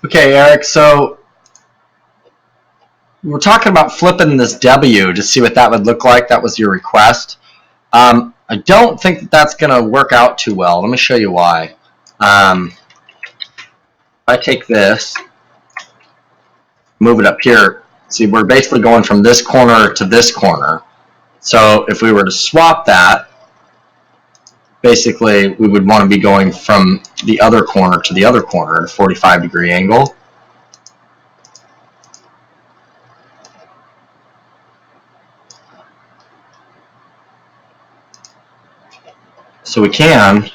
Okay, Eric, so we're talking about flipping this W to see what that would look like. That was your request. I don't think that that's going to work out too well. Let me show you why. If I take this, move it up here, see, we're basically going from this corner to this corner. So if we were to swap that, basically we would want to be going from the other corner to the other corner at a 45-degree angle. So we can,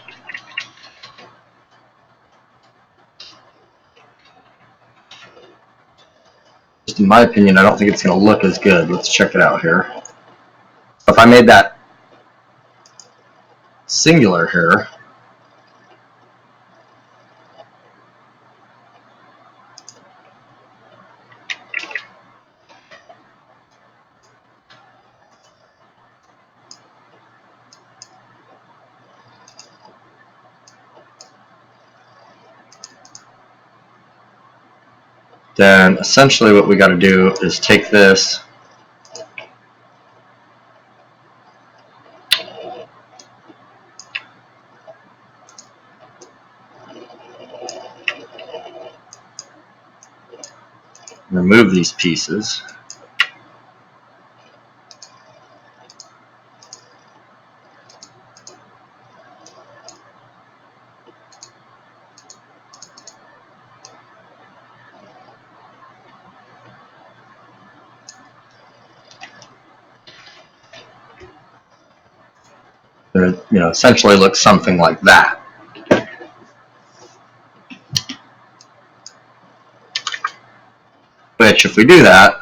just in my opinion, I don't think it's going to look as good. Let's check it out here. If I made that singular here, then essentially what we got to do is take this remove these pieces. It, essentially looks something like that. Which, if we do that,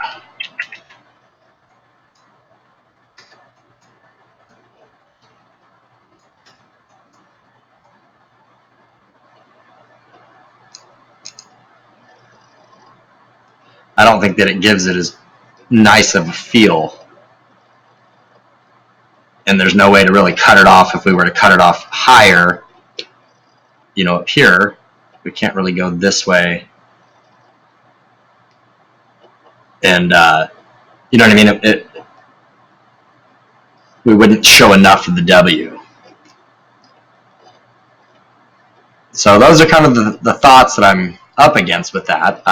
I don't think that it gives it as nice of a feel. And there's no way to really cut it off. If we were to cut it off higher, up here, we can't really go this way. And, you know what I mean? We wouldn't show enough of the W. So those are kind of the thoughts that I'm up against with that.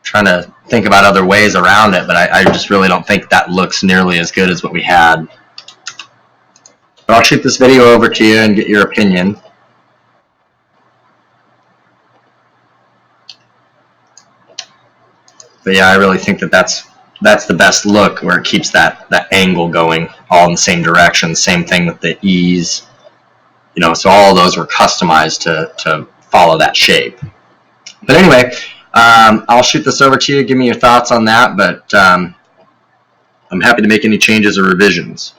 Trying to think about other ways around it, but I just really don't think that looks nearly as good as what we had. But I'll shoot this video over to you and get your opinion. But yeah, I really think that that's the best look, where it keeps that angle going all in the same direction. Same thing with the ease. So all of those were customized to follow that shape. But anyway, I'll shoot this over to you. Give me your thoughts on that. But I'm happy to make any changes or revisions.